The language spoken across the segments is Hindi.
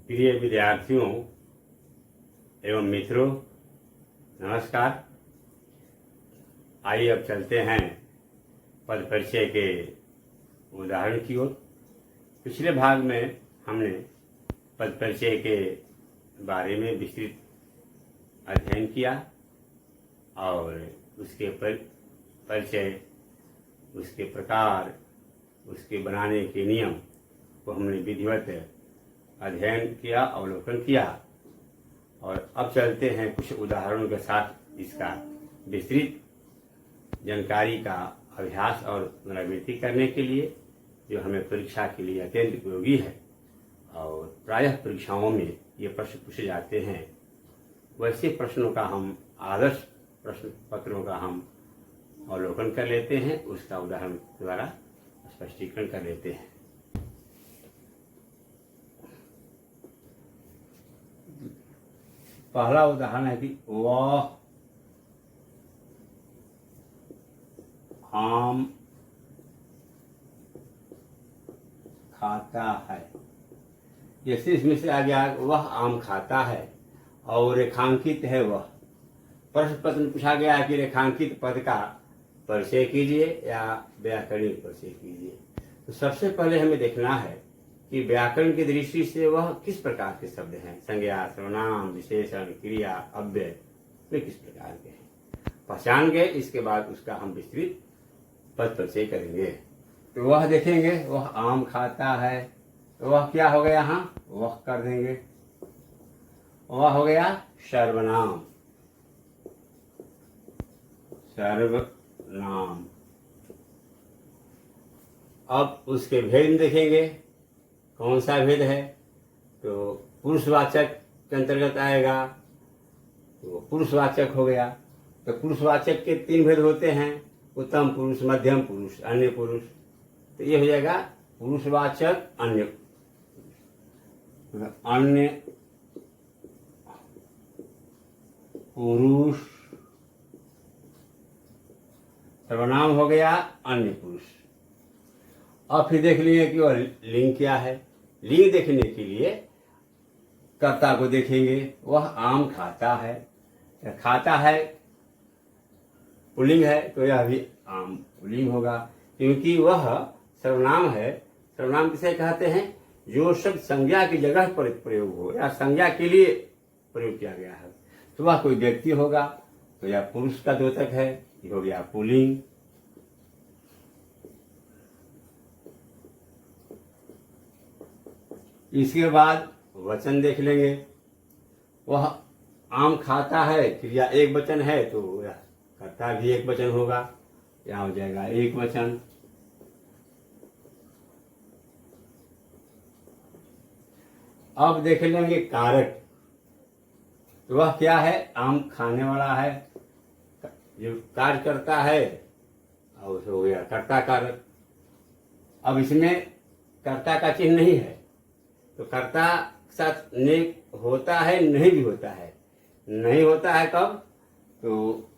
प्रिय विद्यार्थियों एवं मित्रों, नमस्कार। आइए अब चलते हैं पद परिचय के उदाहरण की ओर। पिछले भाग में हमने पद परिचय के बारे में विस्तृत अध्ययन किया और उसके परिचय, उसके प्रकार, उसके बनाने के नियम को हमने विधिवत अध्ययन किया, अवलोकन किया। और अब चलते हैं कुछ उदाहरणों के साथ इसका विस्तृत जानकारी का अभ्यास और पुनरावृत्ति करने के लिए, जो हमें परीक्षा के लिए अत्यंत उपयोगी है और प्रायः परीक्षाओं में ये प्रश्न पूछे जाते हैं। वैसे प्रश्नों का हम आदर्श प्रश्न पत्रों का हम अवलोकन कर लेते हैं, उसका उदाहरण द्वारा स्पष्टीकरण कर लेते हैं। पहला उदाहरण है कि वह आम खाता है। जैसे इसमें से आ गया वह आम खाता है और रेखांकित है वह। प्रश्न पत्र में पूछा गया है कि रेखांकित पद का परिचय कीजिए या व्याकरणिक परिचय कीजिए। तो सबसे पहले हमें देखना है कि व्याकरण की दृष्टि से वह किस प्रकार के शब्द हैं। संज्ञा, सर्वनाम, विशेषण, क्रिया, अव्यय वे किस प्रकार के हैं, पहचान गए। इसके बाद उसका हम विस्तृत पद परिचय करेंगे। तो वह देखेंगे, वह आम खाता है, तो वह क्या हो गया, यहाँ वह कर देंगे। वह हो गया सर्वनाम, सर्वनाम। अब उसके भेद देखेंगे, कौन सा भेद है, तो पुरुषवाचक के अंतर्गत आएगा, तो पुरुषवाचक हो गया। तो पुरुषवाचक के 3 भेद होते हैं, उत्तम पुरुष, मध्यम पुरुष, अन्य पुरुष। तो ये हो जाएगा पुरुषवाचक अन्य अन्य पुरुष। सर्वनाम हो गया अन्य पुरुष। अब फिर देख लिए कि वह लिंग क्या है। लिंग देखने के लिए कर्ता को देखेंगे, वह आम खाता है। खाता है पुल्लिंग है, तो यह भी आम पुल्लिंग होगा, क्योंकि वह सर्वनाम है। सर्वनाम किसे कहते हैं, जो शब्द संज्ञा की जगह पर प्रयोग हो या संज्ञा के लिए प्रयोग किया गया है। तो वह कोई व्यक्ति होगा, तो यह पुरुष का द्योतक है, ये हो गया पुल्लिंग। इसके बाद वचन देख लेंगे। वह आम खाता है, क्रिया एक वचन है, तो यह कर्ता भी एक वचन होगा, यहाँ हो जाएगा एक वचन। अब देख लेंगे कारक। तो वह क्या है, आम खाने वाला है, जो कार्य करता है, और हो गया कर्ता कारक। अब इसमें कर्ता का चिन्ह नहीं है, तो कर्ता के साथ ने होता है, नहीं भी होता है। नहीं होता है कब, तो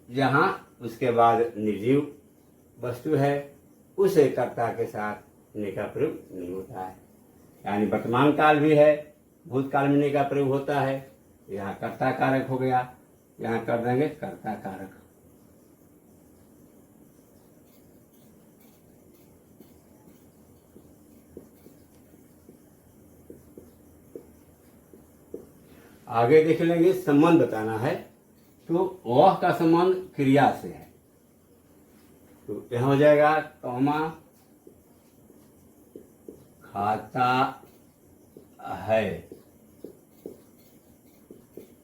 जहाँ उसके बाद निर्जीव वस्तु है, उसे कर्ता के साथ ने का प्रयोग नहीं होता है। यानी वर्तमान काल भी है, भूतकाल में ने का प्रयोग होता है। यहाँ कर्ता कारक हो गया, यहाँ कर देंगे कर्ता कारक। आगे देख लेंगे, संबंध बताना है, तो वह का संबंध क्रिया से है। तो यह हो जाएगा कौमा खाता है,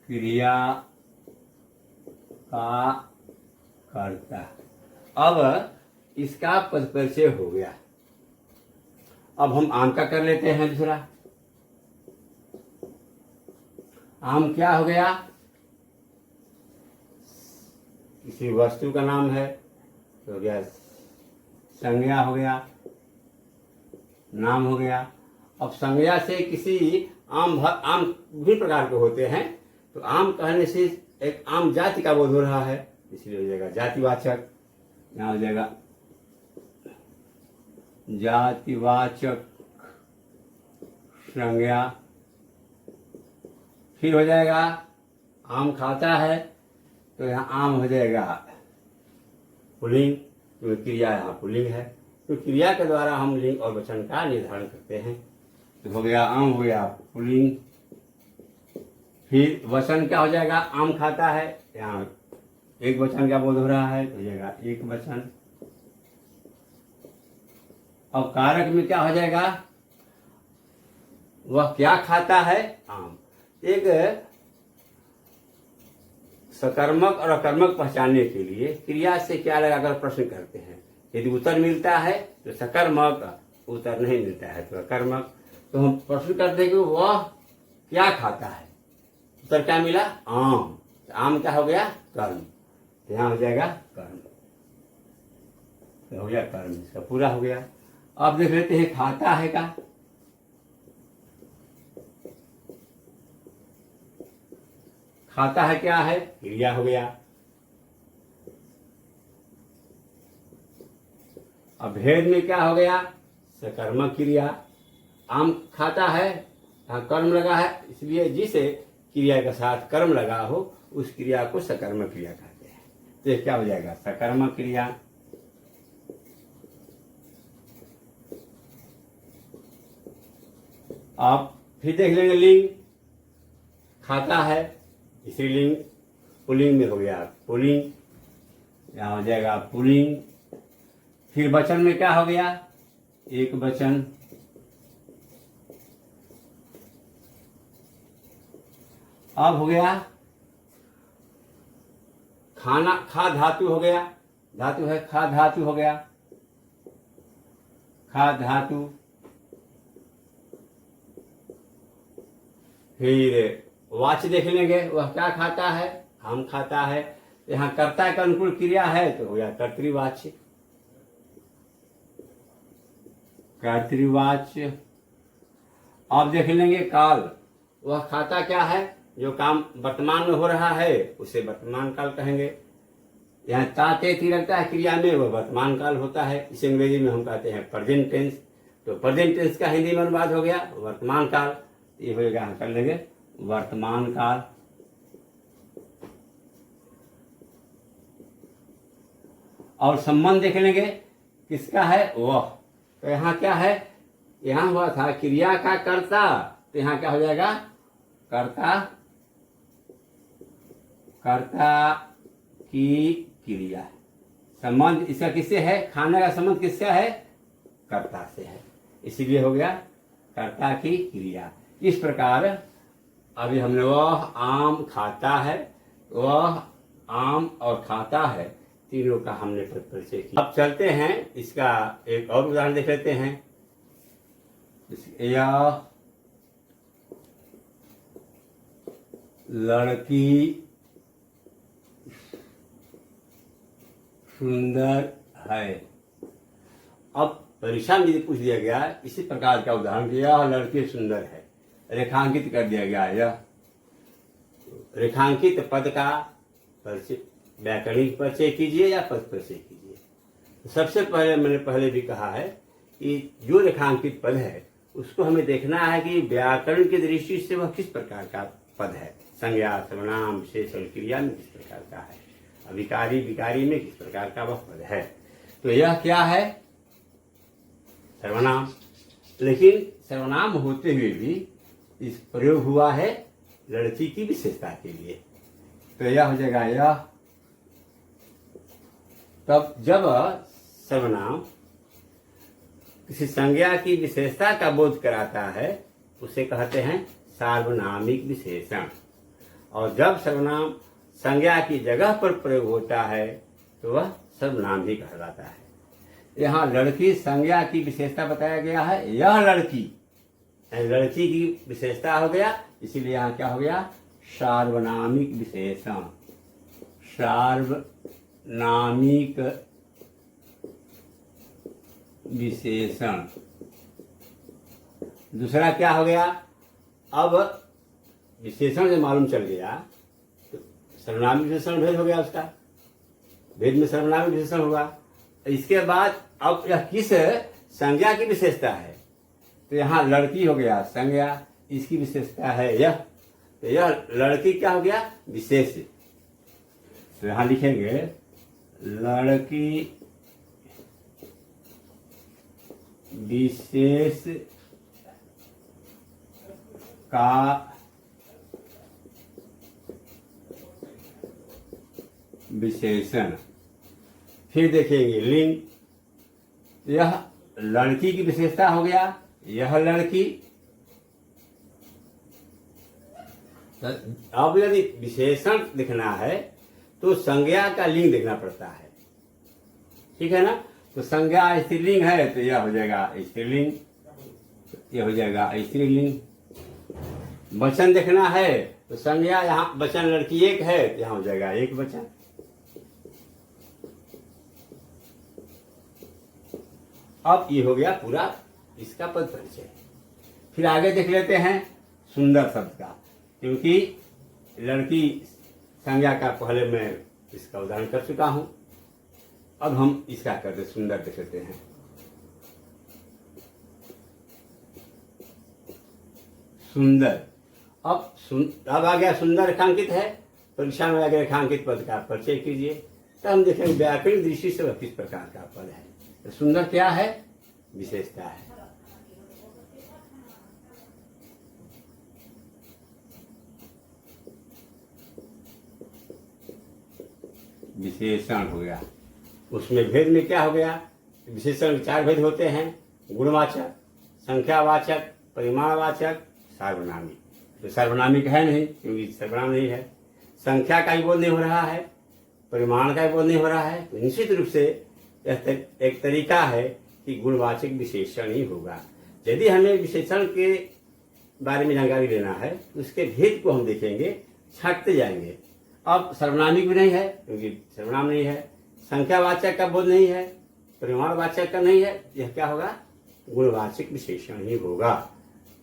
क्रिया का करता। अब इसका पद परिचय हो गया। अब हम आम का कर लेते हैं दूसरा। आम क्या हो गया, किसी वस्तु का नाम है, तो हो गया संज्ञा, हो गया नाम, हो गया। अब संज्ञा से किसी आम विभिन्न प्रकार के होते हैं, तो आम कहने से एक आम जाति का बोध हो रहा है, इसलिए हो जाएगा जातिवाचक। यहाँ हो जाएगा जातिवाचक संज्ञा। फिर हो जाएगा आम खाता है, तो यहाँ आम हो जाएगा पुल्लिंग, क्योंकि क्रिया यहाँ पुल्लिंग है। तो क्रिया के द्वारा हम लिंग और वचन का निर्धारण करते हैं। तो हो गया आम, हो गया पुल्लिंग। फिर वचन क्या हो जाएगा, आम खाता है, यहाँ एक वचन का बोध हो रहा है, तो हो जाएगा एक वचन। और कारक में क्या हो जाएगा, वह क्या खाता है, आम। एक सकर्मक और अकर्मक पहचानने के लिए क्रिया से क्या लगाकर प्रश्न करते हैं। यदि उत्तर मिलता है तो सकर्मक, उत्तर नहीं मिलता है तो अकर्मक। तो हम प्रश्न करते हैं कि वह क्या खाता है, उत्तर क्या मिला, आम। तो आम क्या हो गया, कर्म। तो यहाँ हो जाएगा कर्म, तो हो गया कर्म, इसका पूरा हो गया। अब देख लेते हैं खाता है का। खाता है क्या है, क्रिया हो गया। अब भेद में क्या हो गया, सकर्मक क्रिया। आम खाता है, यहाँ कर्म लगा है, इसलिए जिस क्रिया के साथ कर्म लगा हो उस क्रिया को सकर्मक क्रिया कहते हैं। तो ये क्या हो जाएगा, सकर्मक क्रिया। आप फिर देख लेंगे लिंग, खाता है, इसी लिंग पुल्लिंग में हो गया पुल्लिंग, यहाँ हो जाएगा पुल्लिंग। फिर वचन में क्या हो गया, एक वचन। अब हो गया खाना, खा धातु हो गया, धातु है खा धातु हो गया, खा धातु। फिर वाच देख लेंगे, वह क्या खाता है, आम खाता है। यहाँ कर्ता का अनुकूल क्रिया है तो हो गया कर्तृवाच्य, कर्तृवाच्य। अब देख लेंगे काल, वह खाता क्या है, जो काम वर्तमान में हो रहा है उसे वर्तमान काल कहेंगे। यहाँ ताते थी लगता है क्रिया में, वह वर्तमान काल होता है, इसे अंग्रेजी में हम कहते हैं प्रेजेंट टेंस। तो प्रेजेंट टेंस का हिंदी में अनुवाद हो गया वर्तमान काल, ये हो गया, कर लेंगे वर्तमान काल। और संबंध देख लेंगे किसका है, वह। तो यहाँ क्या है, यहाँ हुआ था क्रिया का कर्ता, तो यहाँ क्या हो जाएगा, कर्ता, कर्ता की क्रिया। संबंध इसका किससे है, खाने का संबंध किसका है, कर्ता से है, इसीलिए हो गया कर्ता की क्रिया। इस प्रकार अभी हमने वह आम खाता है, वह आम और खाता है, तीनों का हमने परिचय किया। अब चलते हैं, इसका एक और उदाहरण देख लेते हैं। यह लड़की सुंदर है। अब परीक्षा में यदि पूछ दिया गया इसी प्रकार का उदाहरण कि यह लड़की सुंदर है, रेखांकित कर दिया गया, यह रेखांकित पद का परिचय, व्याकरणिक परिचय कीजिए या पद परिचय कीजिए। सबसे पहले मैंने पहले भी कहा है कि जो रेखांकित पद है उसको हमें देखना है कि व्याकरण की दृष्टि से वह किस प्रकार का पद है, संज्ञा, सर्वनाम, विशेषण, क्रिया में किस प्रकार का है, अभिकारी विकारी में किस प्रकार का वह पद है। तो यह क्या है, सर्वनाम। लेकिन सर्वनाम होते हुए भी इस प्रयोग हुआ है लड़की की विशेषता के लिए, तो यह हो जाएगा यह। तब जब सर्वनाम किसी संज्ञा की विशेषता का बोध कराता है उसे कहते हैं सार्वनामिक विशेषण, और जब सर्वनाम संज्ञा की जगह पर प्रयोग होता है तो वह सर्वनाम ही कहलाता है। यहाँ लड़की संज्ञा की विशेषता बताया गया है, यह लड़की, लड़की की विशेषता हो गया, इसीलिए यहाँ क्या हो गया, सार्वनामिक विशेषण, सार्वनामिक विशेषण। दूसरा क्या हो गया, अब विशेषण जो मालूम चल गया तो सर्वनामिक विशेषण भेद हो गया, उसका भेद में सर्वनामिक विशेषण हुआ। इसके बाद अब यह किस संज्ञा की विशेषता है, तो यहाँ लड़की हो गया संज्ञा, इसकी विशेषता है यह, तो यह लड़की क्या हो गया, विशेष। तो यहां लिखेंगे लड़की विशेष का विशेषण। फिर देखेंगे लिंग, यह लड़की की विशेषता हो गया, यह लड़की। अब यदि विशेषण दिखना है तो संज्ञा का लिंग देखना पड़ता है, ठीक है ना। तो संज्ञा स्त्रीलिंग है तो यह हो जाएगा स्त्रीलिंग, यह हो जाएगा स्त्रीलिंग। वचन देखना है तो संज्ञा, यहाँ वचन लड़की एक है तो यहाँ हो जाएगा एक वचन। अब ये हो गया पूरा इसका पद परिचय। फिर आगे देख लेते हैं सुंदर शब्द का, क्योंकि लड़की संज्ञा का पहले मैं इसका उदाहरण कर चुका हूं। अब हम इसका करते सुंदर देख लेते हैं। सुंदर, अब आ गया सुंदर रेखांकित है, परीक्षा में आ गया रेखांकित पद का परिचय कीजिए। तो हम देखेंगे व्याकरण दृष्टि से वह किस प्रकार का पद है। तो सुंदर क्या है, विशेषता है। विशेषण हो गया, उसमें भेद में क्या हो गया, विशेषण चार भेद होते हैं, गुणवाचक, संख्यावाचक, परिमाणवाचक, सार्वनामिक। तो सार्वनामिक है नहीं क्योंकि सर्वनाम नहीं है, संख्या का भी बोध नहीं हो रहा है, परिमाण का भी बोध नहीं हो रहा है। तो निश्चित रूप से यह एक तरीका है कि गुणवाचक विशेषण ही होगा। यदि हमें विशेषण के बारे में जानकारी लेना है तो उसके भेद को हम देखेंगे, छांटते जाएंगे। अब सर्वनामिक भी नहीं है क्योंकि सर्वनाम नहीं है, संख्यावाचक का बोध नहीं है, परिमाणवाचक का नहीं है, यह क्या होगा, गुणवाचक विशेषण ही होगा।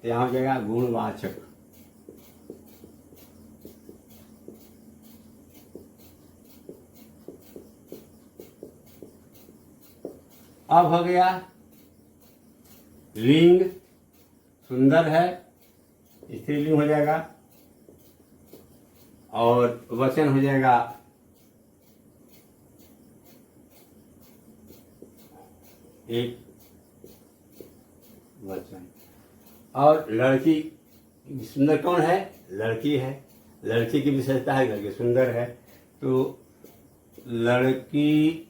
तो यहां हो जाएगा गुणवाचक। अब हो गया लिंग, सुंदर है, स्त्रीलिंग हो जाएगा, और वचन हो जाएगा एक वचन। और लड़की सुंदर कौन है, लड़की है, लड़की की विशेषता है लड़की सुंदर है। तो लड़की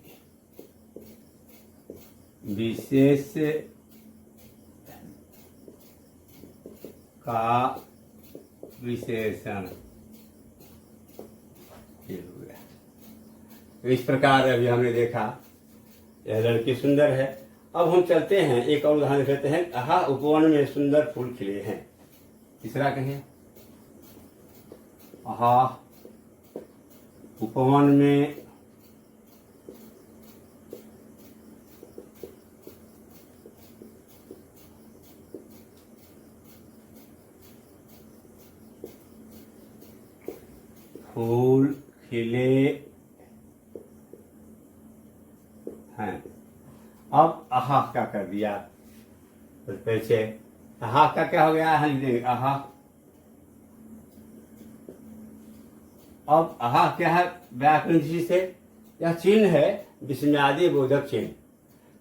विशेष का विशेषण, ये हो गया। तो इस प्रकार अभी हमने देखा यह लड़की सुंदर है। अब हम चलते हैं एक और उदाहरण देते हैं। आहा उपवन में सुंदर फूल खिले हैं, तीसरा कहें, आहा उपवन में फूल खिले हैं। अब आहा क्या कर दिया, परिचय। आहा का क्या हो गया, लिख देंगे आहा। अब आहा क्या है, व्याकरण दृष्टि से यह चिन्ह है विस्मयादि बोधक चिन्ह।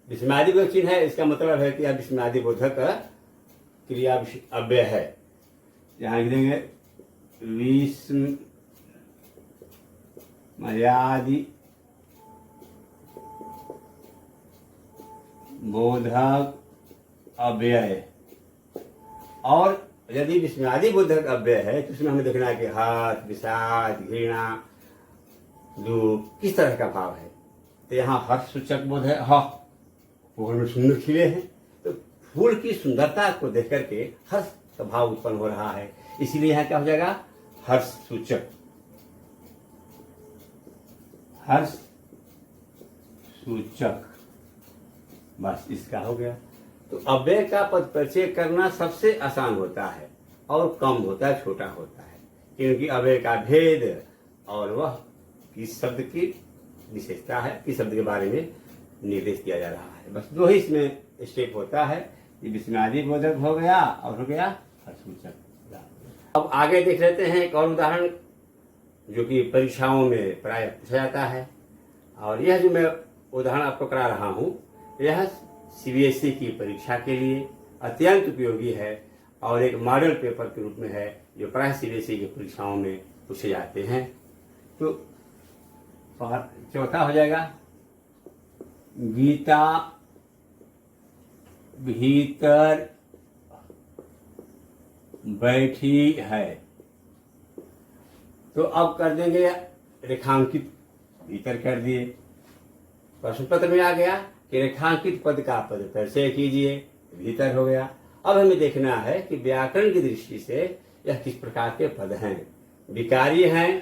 विस्मयादि बोधक चिन्ह है, इसका मतलब है कि यह विस्मयादि बोधक क्रिया अव्यय है। यहाँ लिख देंगे विस्मयादि बोधक अव्यय। और यदि विस्मयादि बोधक अव्यय है तो उसमें हमें देखना है कि हर्ष, विषाद, घृणा, दुख किस तरह का भाव है। तो यहाँ हर्ष सूचक बोध है, फूल में सुंदर खिले हैं, तो फूल की सुंदरता को देख करके हर्ष का भाव उत्पन्न हो रहा है, इसीलिए यहाँ क्या हो जाएगा, हर्ष सूचक। हर्ष सूचक, बस इसका हो गया। तो अव्यय का पद परिचय करना सबसे आसान होता है और कम होता है, छोटा होता है, क्योंकि अव्यय का भेद और वह किस शब्द की विशेषता है, किस शब्द के बारे में निर्देश किया जा रहा है। बस दो ही इसमें स्टेप होता है, ये विस्मयादि बोधक हो गया और हो गया हर्ष सूचक। अब आगे देख लेते हैं एक और उदाहरण जो कि परीक्षाओं में प्राय पूछा जाता है। और यह जो मैं उदाहरण आपको करा रहा हूँ यह सीबीएसई की परीक्षा के लिए अत्यंत उपयोगी है और एक मॉडल पेपर के रूप में है जो प्राय सीबीएसई की परीक्षाओं में पूछे जाते हैं। तो चौथा हो जाएगा, गीता भीतर बैठी है। तो अब कर देंगे रेखांकित, भीतर कर दिए, प्रश्न पत्र में आ गया कि रेखांकित पद का पद परिचय कीजिए, भीतर हो गया। अब हमें देखना है कि व्याकरण की दृष्टि से यह किस प्रकार के पद हैं, विकारी हैं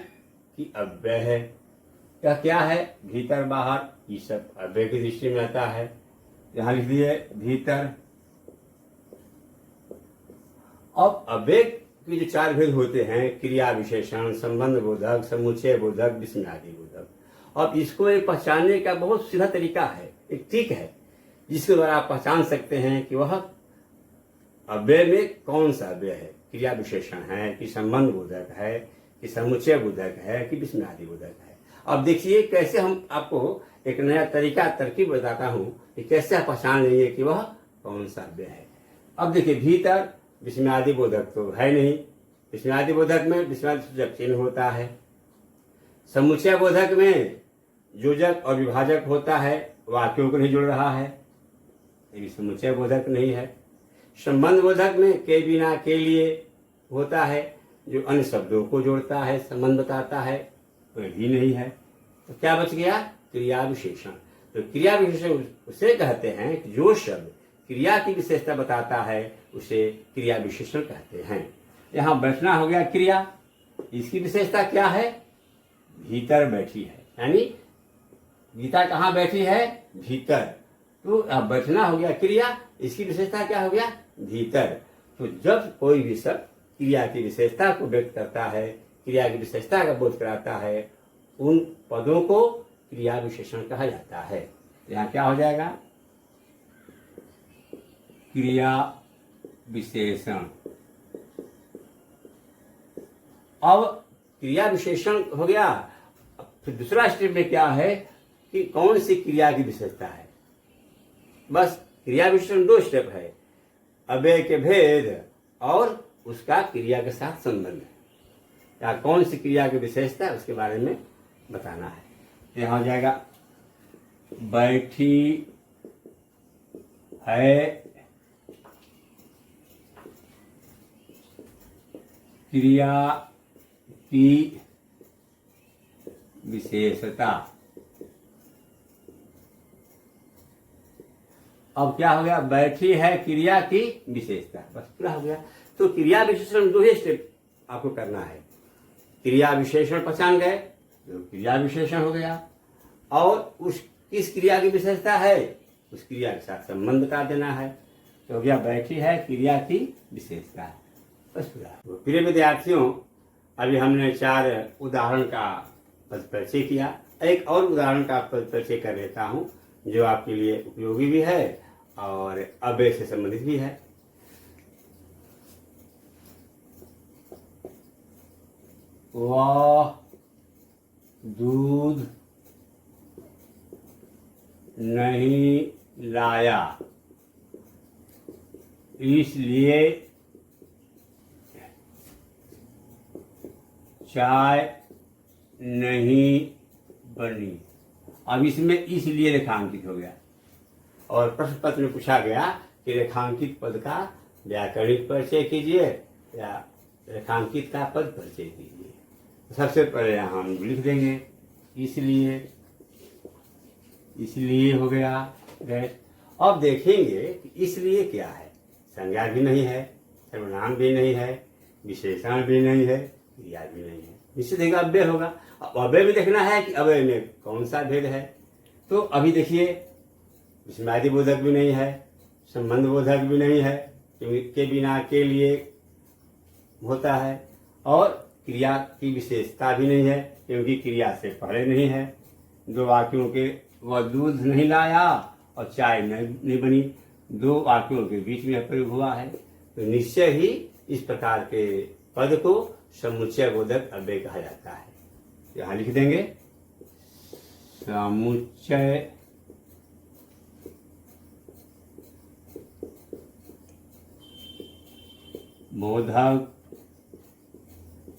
कि अव्यय है। यह क्या है, भीतर बाहर, ये सब अव्यय की दृष्टि में आता है। यहां लिख दिए भीतर। अब अव्यय के जो चार भेद होते हैं, क्रिया विशेषण, संबंध बोधक, समुच्चय बोधक, विस्मयादि बोधक। अब इसको एक पहचानने का बहुत सीधा तरीका है, एक ट्रिक है जिसके द्वारा आप पहचान सकते हैं कि वह अव्यय में कौन सा अव्यय है, क्रिया विशेषण है कि संबंध बोधक है कि समुच्चय बोधक है कि विस्मयादि बोधक है। अब देखिए कैसे हम आपको एक नया तरीका तरकीब बताता हूं कि कैसे आप पहचान लेंगे कि वह कौन सा अव्यय है। अब देखिए भीतर विस्मयादि बोधक तो है नहीं, विस्मयादि बोधक में विस्मयादि सूचक चिन्ह होता है। समुच्चय बोधक में योजक और विभाजक होता है, वाक्यों को नहीं जोड़ रहा है, ये समुच्चय बोधक नहीं है। संबंध बोधक में के बिना के लिए होता है, जो अन्य शब्दों को जोड़ता है, संबंध बताता है, वह भी नहीं है। तो क्या बच गया, क्रिया विशेषण। तो क्रिया विशेषण उसे कहते हैं कि जो शब्द क्रिया की विशेषता बताता है उसे क्रिया विशेषण कहते हैं। यहाँ बैठना हो गया क्रिया, इसकी विशेषता क्या है, भीतर बैठी है, यानी गीता कहाँ बैठी है, भीतर। तो अब बैठना हो गया क्रिया, इसकी विशेषता क्या हो गया, भीतर। तो जब कोई भी शब्द क्रिया की विशेषता को व्यक्त करता है, क्रिया की विशेषता का बोध कराता है, उन पदों को क्रिया विशेषण कहा जाता है। यहाँ क्या हो जाएगा, क्रिया विशेषण। अब क्रिया विशेषण हो गया, फिर दूसरा स्टेप में क्या है कि कौन सी क्रिया की विशेषता है। बस क्रिया विशेषण दो स्टेप है, अव्यय के भेद और उसका क्रिया के साथ संबंध है, या कौन सी क्रिया की विशेषता है उसके बारे में बताना है। यहाँ हो जाएगा बैठी है, क्रिया की विशेषता। अब क्या हो गया, बैठी है क्रिया की विशेषता, बस पूरा हो गया। तो क्रिया विशेषण दो ही स्टेप आपको करना है, क्रिया विशेषण पहचान गए तो क्रिया विशेषण हो गया, और उस किस क्रिया की विशेषता है उस क्रिया के साथ संबंध बता देना है। तो हो गया बैठी है क्रिया की विशेषता, बस पूरा। तो प्रिय विद्यार्थियों, अभी हमने 4 उदाहरण का पद परिचय किया, एक और उदाहरण का पद परिचय कर लेता हूँ जो आपके लिए उपयोगी भी है और अव्यय से संबंधित भी है। वह दूध नहीं लाया, इसलिए चाय नहीं बनी। अब इसमें इसलिए रेखांकित हो गया, और प्रश्न पत्र में पूछा गया कि रेखांकित पद का व्याकरणिक परिचय कीजिए या रेखांकित का पद परिचय कीजिए। सबसे पहले यहाँ हम लिख देंगे इसलिए हो गया गए। अब देखेंगे कि इसलिए क्या है, संज्ञा भी नहीं है, सर्वनाम भी नहीं है, विशेषण भी नहीं है, क्रिया भी नहीं है, निश्चित ही अव्यय होगा। अब अव्यय भी देखना है कि अव्यय में कौन सा भेद है। तो अभी देखिए विस्मयादि बोधक भी नहीं है, संबंध बोधक भी नहीं है, क्योंकि के बिना के लिए होता है, और क्रिया की विशेषता भी नहीं है क्योंकि क्रिया से पहले नहीं है। दो वाक्यों के वह दूध नहीं लाया और चाय नहीं बनी, दो वाक्यों के बीच में प्रयोग हुआ है। तो निश्चय ही इस प्रकार के पद को समुच्चय बोधक अव्यय कहा जाता है। यहां लिख देंगे समुच्चय बोधक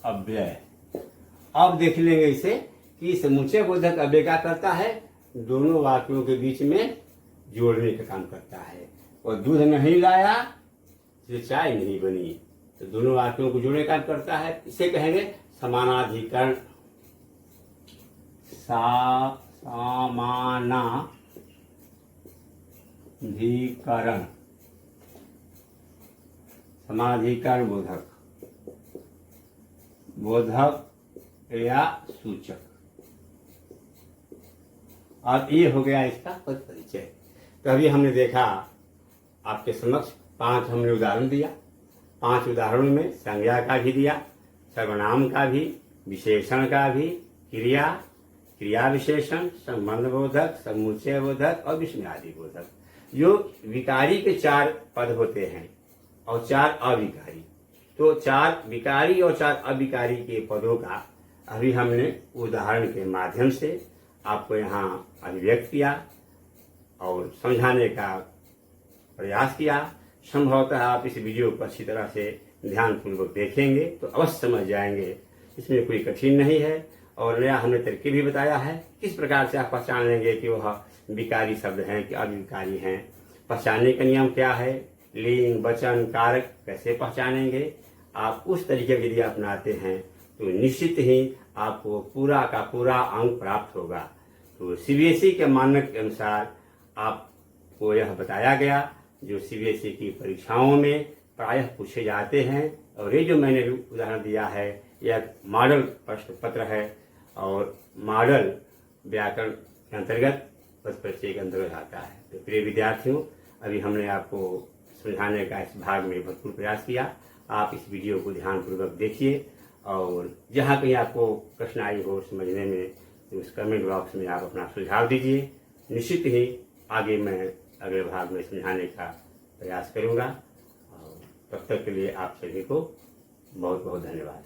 अव्यय। अब देख लेंगे इसे कि समुच्चय बोधक अव्यय क्या करता है, दोनों वाक्यों के बीच में जोड़ने का काम करता है। और दूध नहीं लाया तो चाय नहीं बनी, तो दोनों वाक्यों को जोड़ने का काम करता है। इसे कहेंगे समानाधिकरण। समानाधिकरण, समानाधिकरण बोधक, बोधक या सूचक। अब ये हो गया इसका पद परिचय। तो अभी हमने देखा आपके समक्ष 5 हमने उदाहरण दिया। 5 उदाहरणों में संज्ञा का भी दिया, सर्वनाम का भी, विशेषण का भी, क्रिया, क्रिया विशेषण, संबंध बोधक, समुच्चय बोधक और विस्मयादि बोधक। जो विकारी के 4 पद होते हैं और 4 अविकारी। तो 4 विकारी और 4 अविकारी के पदों का अभी हमने उदाहरण के माध्यम से आपको यहाँ अभिव्यक्त किया और समझाने का प्रयास किया। संभवतः आप इस वीडियो को अच्छी तरह से ध्यानपूर्वक देखेंगे तो अवश्य समझ जाएंगे, इसमें कोई कठिन नहीं है। और नया हमने तरीके भी बताया है किस प्रकार से आप पहचान लेंगे कि वह विकारी शब्द हैं कि अविकारी हैं। पहचानने का नियम क्या है, लिंग, वचन, कारक कैसे पहचानेंगे, आप उस तरीके के लिए अपनाते हैं तो निश्चित ही आपको पूरा का पूरा अंक प्राप्त होगा। तो सीबीएसई के मानक के अनुसार आपको यह बताया गया जो सीबीएसई की परीक्षाओं में प्रायः पूछे जाते हैं। और ये जो मैंने उदाहरण दिया है यह मॉडल प्रश्न पत्र है और मॉडल व्याकरण के अंतर्गत पद परिचय के अंतर्गत आता है। तो प्रिय विद्यार्थियों, अभी हमने आपको समझाने का इस भाग में भरपूर प्रयास किया। आप इस वीडियो को ध्यानपूर्वक देखिए और जहाँ कहीं आपको कठिनाई हो समझने में तो उस कमेंट बॉक्स में आप अपना सुझाव दीजिए। निश्चित ही आगे मैं अगले भाग में समझाने का प्रयास करूँगा। और तब तक के लिए आप सभी को बहुत बहुत धन्यवाद।